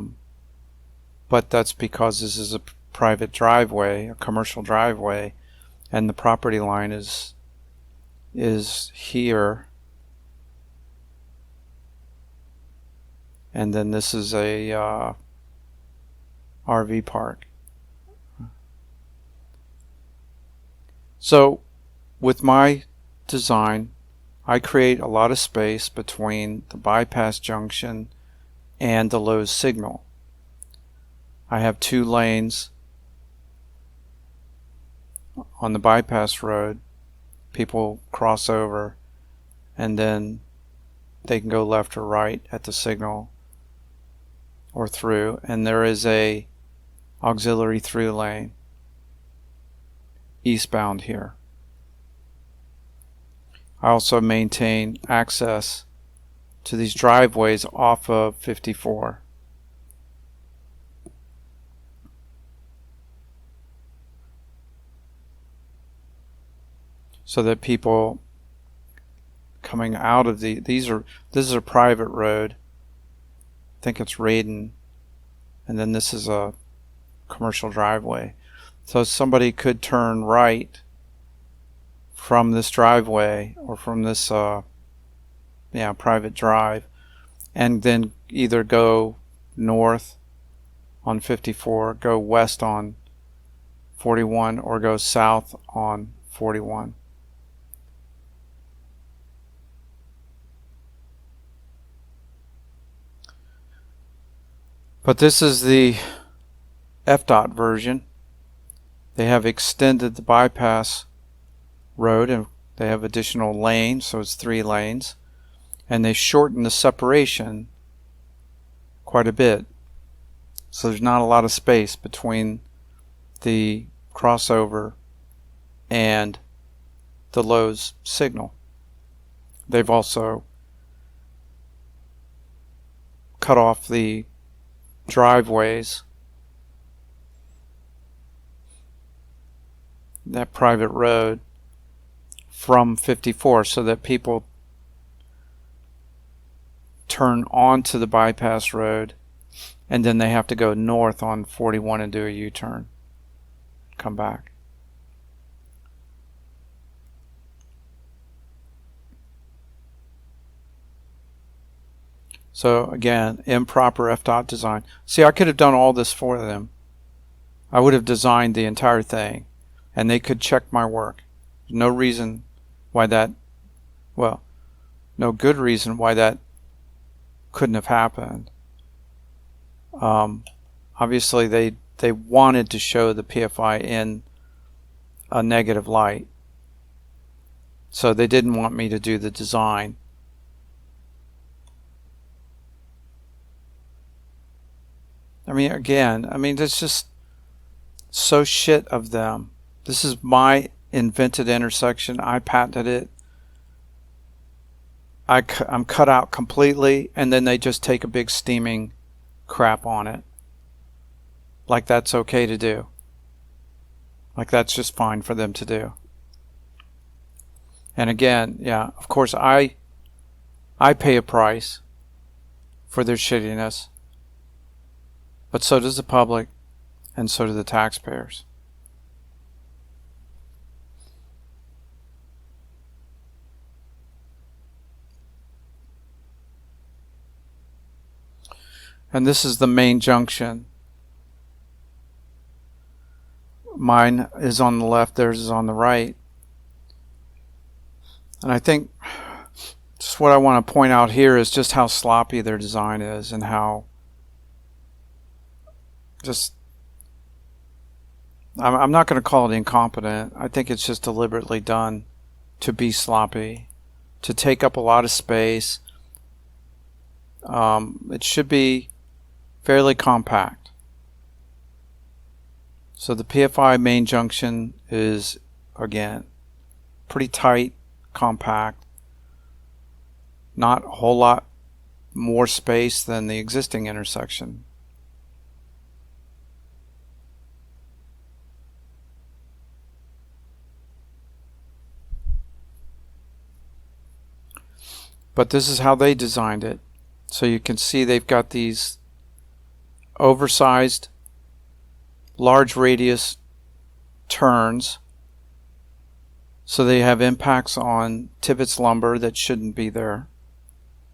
that's because this is a private driveway, a commercial driveway, and the property line is here, and then this is a RV park. So with my design, I create a lot of space between the bypass junction and the Lowe's signal. I have 2 lanes on the bypass road. People cross over and then they can go left or right at the signal or through, and there is a auxiliary through lane eastbound here. I also maintain access to these driveways off of 54. So that people coming out of this is a private road. I think it's Radon, and then this is a commercial driveway. So somebody could turn right from this driveway or from this private drive, and then either go north on 54, go west on 41, or go south on 41. But this is the FDOT version. They have extended the bypass road and they have additional lanes, so it's 3 lanes, and they shortened the separation quite a bit. So there's not a lot of space between the crossover and the Lowe's signal. They've also cut off the driveways, that private road, from 54, so that people turn onto the bypass road, and then they have to go north on 41 and do a U-turn, come back. So again, improper FDOT design. See, I could have done all this for them. I would have designed the entire thing, and they could check my work. No reason why that, well, no good reason why that couldn't have happened. Obviously, they wanted to show the PFI in a negative light, so they didn't want me to do the design. I mean, again, that's just so shit of them. This is my invented intersection. I patented it. I'm cut out completely, and then they just take a big steaming crap on it. Like that's okay to do. Like that's just fine for them to do. And again, yeah, of course I pay a price for their shittiness. But so does the public, and so do the taxpayers. And this is the main junction. Mine is on the left, theirs is on the right. And I think just what I want to point out here is just how sloppy their design is, and how I'm not going to call it incompetent. I think it's just deliberately done to be sloppy, to take up a lot of space. It should be fairly compact. So the PFI main junction is, again, pretty tight, compact. Not a whole lot more space than the existing intersection. But this is how they designed it. So you can see they've got these oversized, large radius turns. So they have impacts on Tibbetts lumber that shouldn't be there.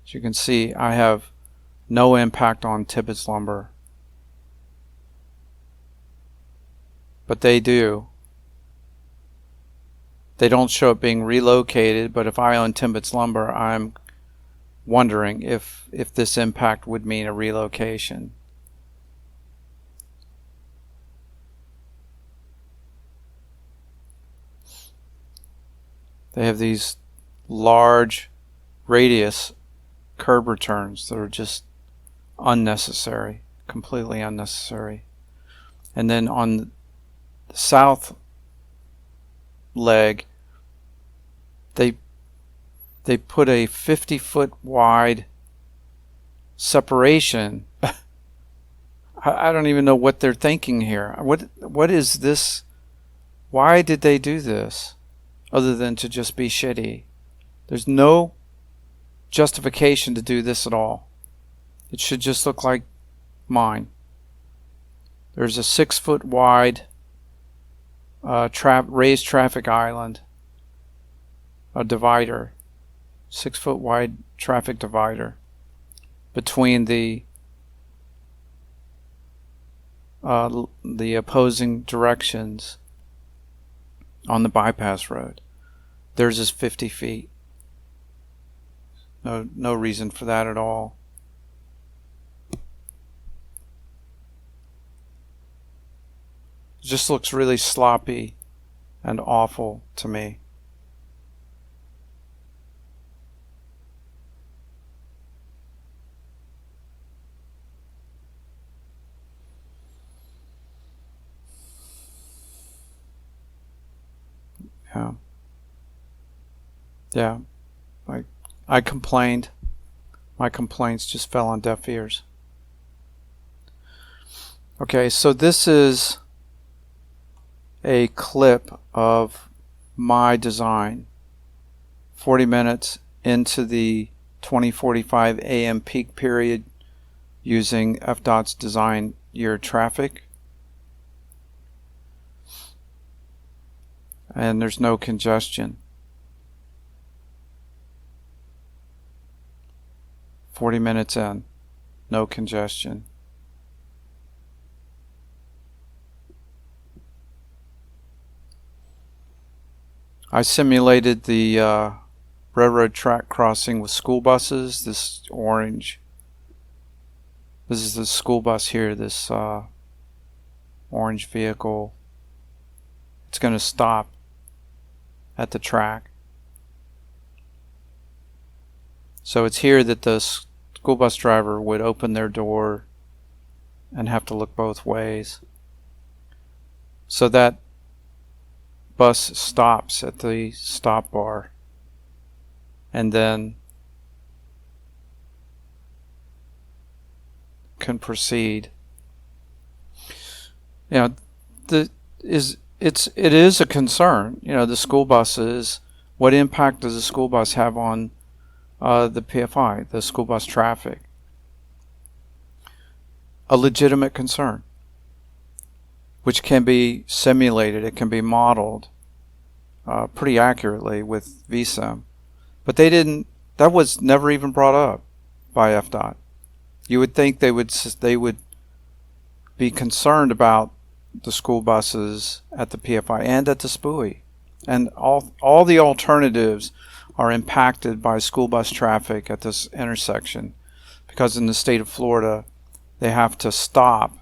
As you can see, I have no impact on Tibbetts lumber. But they do. They don't show it being relocated, but if I own Tibbetts lumber, I'm wondering if this impact would mean a relocation. They have these large radius curb returns that are just unnecessary, completely unnecessary. And then on the south leg, they put a 50-foot wide separation. I don't even know what they're thinking here. What is this? Why did they do this other than to just be shitty? There's no justification to do this at all. It should just look like mine. There's a 6-foot wide raised traffic island, a divider, 6-foot wide traffic divider between the opposing directions on the bypass road. Theirs is 50 feet. No reason for that at all. It just looks really sloppy and awful to me. Yeah. I complained. My complaints just fell on deaf ears. Okay, so this is a clip of my design 40 minutes into the 2045 AM peak period using FDOT's design year traffic. And there's no congestion. 40 minutes in, no congestion. I simulated the railroad track crossing with school buses. This orange. This is the school bus here, this orange vehicle. It's going to stop at the track. So it's here that the school bus driver would open their door and have to look both ways. So that bus stops at the stop bar and then can proceed. You know, it is a concern. You know, the school buses. What impact does the school bus have on the PFI, the school bus traffic? A legitimate concern, which can be simulated. It can be modeled pretty accurately with VSIM. But that was never even brought up by FDOT. You would think they would be concerned about the school buses at the PFI and at the SPUI. And all the alternatives are impacted by school bus traffic at this intersection, because in the state of Florida, they have to stop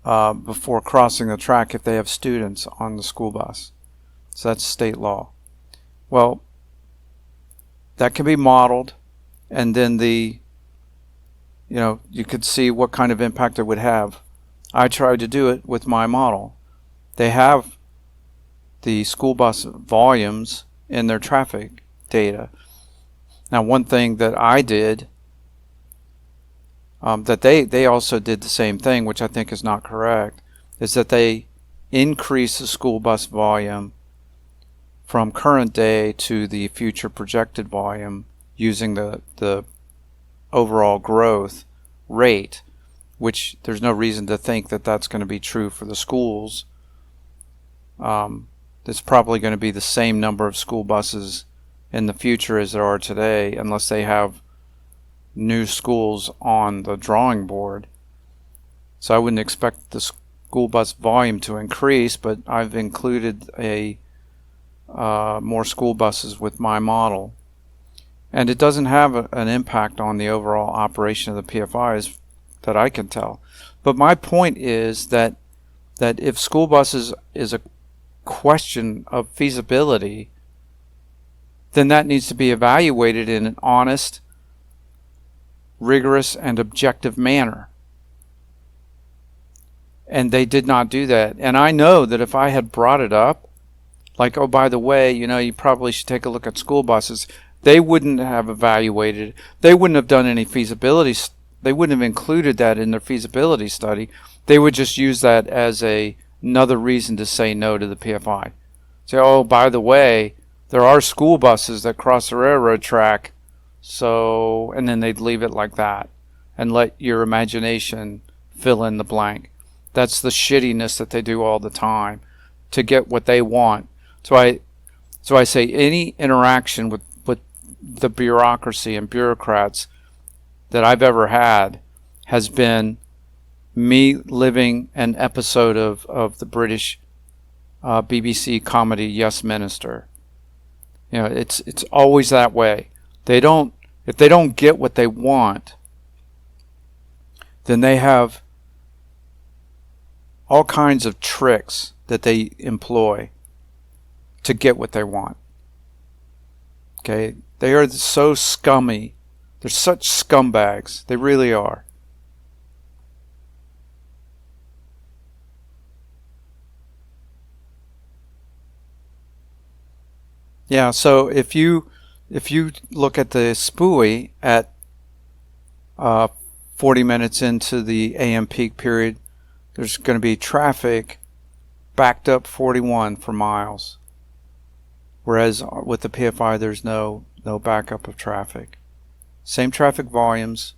before crossing the track if they have students on the school bus. So that's state law. Well, that can be modeled, and then you could see what kind of impact it would have. I tried to do it with my model. They have the school bus volumes in their traffic data. Now, one thing that I did, that they also did the same thing, which I think is not correct, is that they increase the school bus volume from current day to the future projected volume using the overall growth rate, which there's no reason to think that that's going to be true for the schools. It's probably going to be the same number of school buses in the future as there are today, unless they have new schools on the drawing board. So I wouldn't expect the school bus volume to increase, but I've included more school buses with my model. And it doesn't have an impact on the overall operation of the PFIs that I can tell. But my point is that if school buses is a question of feasibility, then that needs to be evaluated in an honest, rigorous, and objective manner. And they did not do that. And I know that if I had brought it up, like, oh, by the way, you probably should take a look at school buses, they wouldn't have evaluated. They wouldn't have done any feasibility. They wouldn't have included that in their feasibility study. They would just use that as another reason to say no to the PFI. Say, oh, by the way, there are school buses that cross the railroad track, and then they'd leave it like that and let your imagination fill in the blank. That's the shittiness that they do all the time to get what they want. So I say any interaction with the bureaucracy and bureaucrats that I've ever had has been me living an episode of the British BBC comedy Yes Minister. It's always that way. If they don't get what they want, then they have all kinds of tricks that they employ to get what they want. Okay? They are so scummy. They're such scumbags. They really are. Yeah, so if you look at the SPUI at 40 minutes into the AM peak period, there's going to be traffic backed up 41 for miles. Whereas with the PFI, there's no backup of traffic. Same traffic volumes,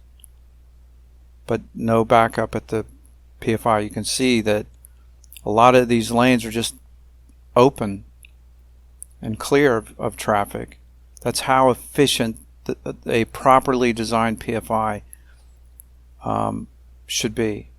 but no backup at the PFI. You can see that a lot of these lanes are just open and clear of traffic. That's how efficient a properly designed PFI should be.